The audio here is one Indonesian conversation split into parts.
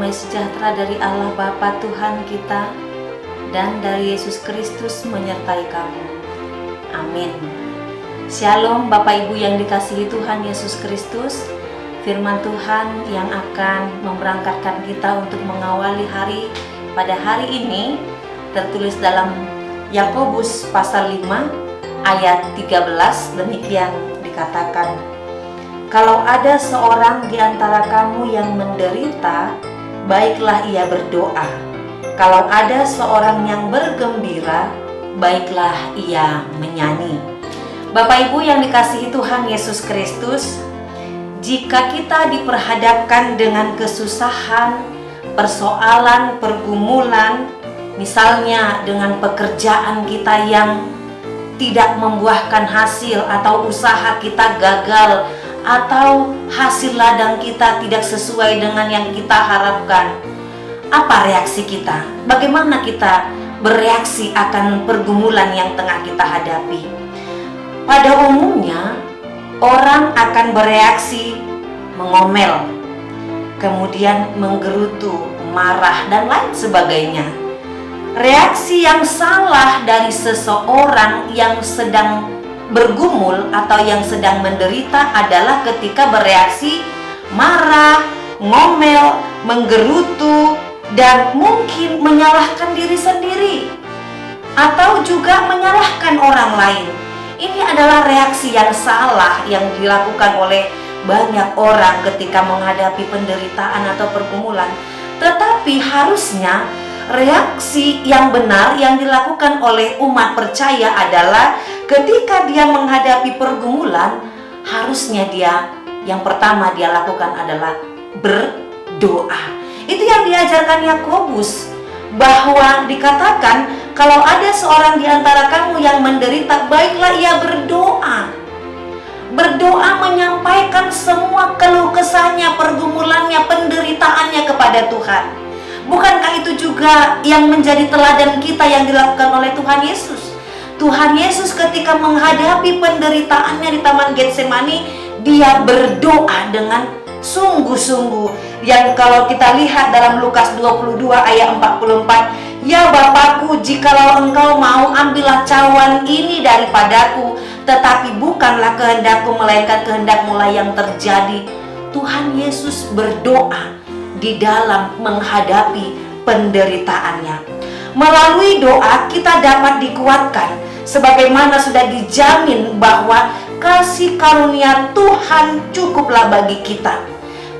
Damai sejahtera dari Allah Bapa Tuhan kita dan dari Yesus Kristus menyertai kamu. Amin. Shalom Bapak Ibu yang dikasihi Tuhan Yesus Kristus. Firman Tuhan yang akan memberangkatkan kita untuk mengawali hari pada hari ini tertulis dalam Yakobus pasal 5 ayat 13. Demikian dikatakan, kalau ada seorang di antara kamu yang menderita, baiklah ia berdoa. Kalau ada seorang yang bergembira, baiklah ia menyanyi. Bapak Ibu yang dikasihi Tuhan Yesus Kristus, jika kita diperhadapkan dengan kesusahan, persoalan, pergumulan, misalnya dengan pekerjaan kita yang tidak membuahkan hasil, atau usaha kita gagal, atau hasil ladang kita tidak sesuai dengan yang kita harapkan, apa reaksi kita? Bagaimana kita bereaksi akan pergumulan yang tengah kita hadapi? Pada umumnya, orang akan bereaksi mengomel, kemudian menggerutu, marah, dan lain sebagainya. Reaksi yang salah dari seseorang yang sedang bergumul atau yang sedang menderita adalah ketika bereaksi marah, ngomel, menggerutu, dan mungkin menyalahkan diri sendiri atau juga menyalahkan orang lain. Ini adalah reaksi yang salah yang dilakukan oleh banyak orang ketika menghadapi penderitaan atau pergumulan. Tetapi harusnya reaksi yang benar yang dilakukan oleh umat percaya adalah ketika dia menghadapi pergumulan, harusnya dia yang pertama dia lakukan adalah berdoa. Itu yang diajarkan Yakobus, bahwa dikatakan kalau ada seorang di antara kamu yang menderita, baiklah ia berdoa. Berdoa menyampaikan semua keluh kesahnya, pergumulannya, penderitaannya kepada Tuhan. Bukankah itu juga yang menjadi teladan kita yang dilakukan oleh Tuhan Yesus? Tuhan Yesus ketika menghadapi penderitaannya di Taman Getsemani, dia berdoa dengan sungguh-sungguh. Yang kalau kita lihat dalam Lukas 22 ayat 44, ya Bapakku, jikalau engkau mau, ambillah cawan ini daripadaku, tetapi bukanlah kehendakku melainkan kehendakmu lah yang terjadi. Tuhan Yesus berdoa di dalam menghadapi penderitaannya. Melalui doa kita dapat dikuatkan, sebagaimana sudah dijamin bahwa kasih karunia Tuhan cukuplah bagi kita.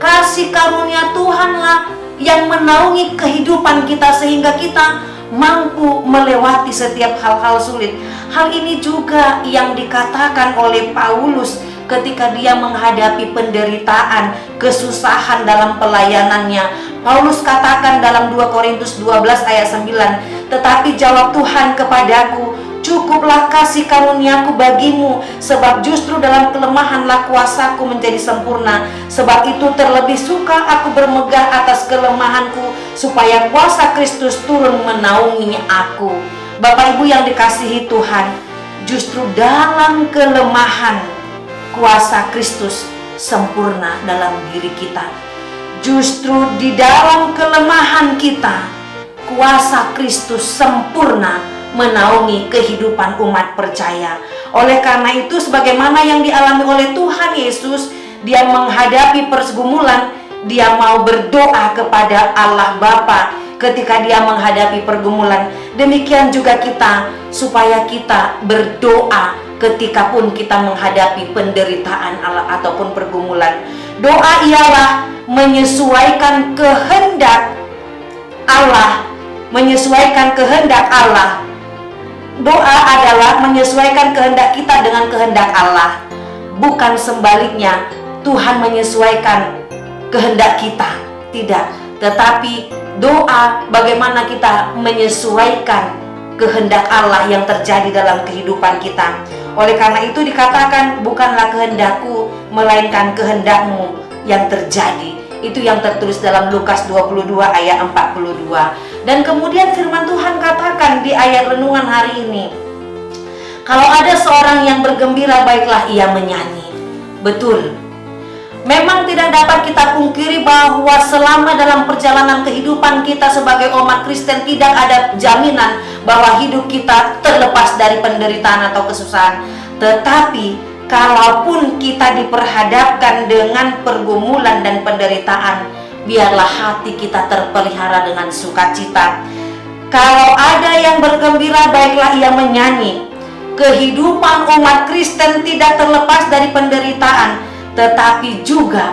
Kasih karunia Tuhanlah yang menaungi kehidupan kita sehingga kita mampu melewati setiap hal-hal sulit. Hal ini juga yang dikatakan oleh Paulus ketika dia menghadapi penderitaan, kesusahan dalam pelayanannya. Paulus katakan dalam 2 Korintus 12 ayat 9, tetapi jawab Tuhan kepadaku, cukuplah kasih karuniaku bagimu, sebab justru dalam kelemahanlah kuasaku menjadi sempurna. Sebab itu terlebih suka aku bermegah atas kelemahanku, supaya kuasa Kristus turun menaungi aku. Bapak Ibu yang dikasihi Tuhan, justru dalam kelemahan kuasa Kristus sempurna dalam diri kita. Justru di dalam kelemahan kita, kuasa Kristus sempurna menaungi kehidupan umat percaya. Oleh karena itu, sebagaimana yang dialami oleh Tuhan Yesus, dia menghadapi pergumulan, dia mau berdoa kepada Allah Bapa ketika dia menghadapi pergumulan. Demikian juga kita, supaya kita berdoa ketika pun kita menghadapi penderitaan Allah ataupun pergumulan. Doa ialah menyesuaikan kehendak Allah, menyesuaikan kehendak Allah. Doa adalah menyesuaikan kehendak kita dengan kehendak Allah, bukan sebaliknya. Tuhan menyesuaikan kehendak kita, tidak. Tetapi doa bagaimana kita menyesuaikan kehendak Allah yang terjadi dalam kehidupan kita. Oleh karena itu dikatakan, bukanlah kehendakku melainkan kehendakmu yang terjadi. Itu yang tertulis dalam Lukas 22 ayat 42. Dan kemudian firman Tuhan katakan di ayat renungan hari ini, kalau ada seorang yang bergembira, baiklah ia menyanyi. Betul, Memang tidak dapat kita pungkiri bahwa selama dalam perjalanan kehidupan kita sebagai umat Kristen tidak ada jaminan bahwa hidup kita terlepas dari penderitaan atau kesusahan. Tetapi kalaupun kita diperhadapkan dengan pergumulan dan penderitaan, biarlah hati kita terpelihara dengan sukacita. Kalau ada yang bergembira, baiklah ia menyanyi. Kehidupan umat Kristen tidak terlepas dari penderitaan, tetapi juga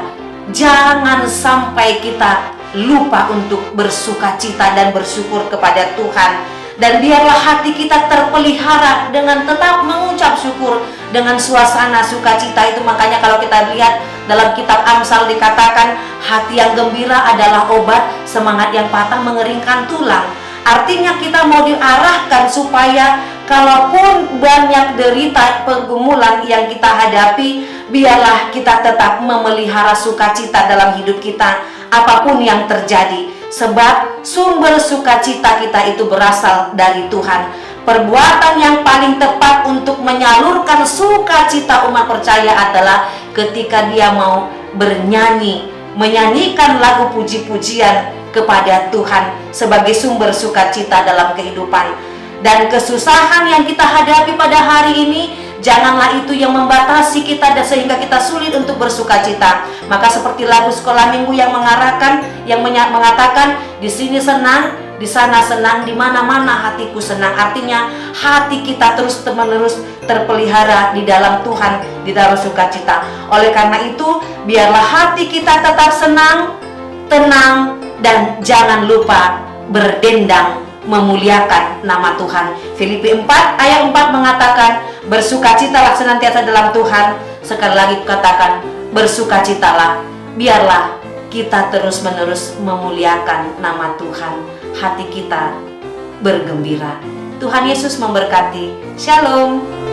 jangan sampai kita lupa untuk bersukacita dan bersyukur kepada Tuhan. Dan biarlah hati kita terpelihara dengan tetap mengucap syukur dengan suasana sukacita itu. Makanya kalau kita lihat dalam kitab Amsal dikatakan, hati yang gembira adalah obat, semangat yang patah mengeringkan tulang. Artinya kita mau diarahkan supaya kalaupun banyak derita pergumulan yang kita hadapi, biarlah kita tetap memelihara sukacita dalam hidup kita apapun yang terjadi. Sebab sumber sukacita kita itu berasal dari Tuhan. Perbuatan yang paling tepat untuk menyalurkan sukacita umat percaya adalah ketika dia mau bernyanyi, menyanyikan lagu puji-pujian kepada Tuhan sebagai sumber sukacita dalam kehidupan. Dan kesusahan yang kita hadapi pada hari ini, janganlah itu yang membatasi kita dan sehingga kita sulit untuk bersukacita. Maka seperti lagu sekolah minggu yang mengatakan, di sini senang, di sana senang, di mana-mana hatiku senang. Artinya hati kita terus-menerus terpelihara di dalam Tuhan, di dalam sukacita. Oleh karena itu, biarlah hati kita tetap senang, tenang, dan jangan lupa berdendang memuliakan nama Tuhan. Filipi 4 ayat 4 mengatakan, bersukacitalah senantiasa dalam Tuhan. Sekali lagi katakan, bersukacitalah. Biarlah kita terus-menerus memuliakan nama Tuhan. Hati kita bergembira. Tuhan Yesus memberkati. Shalom.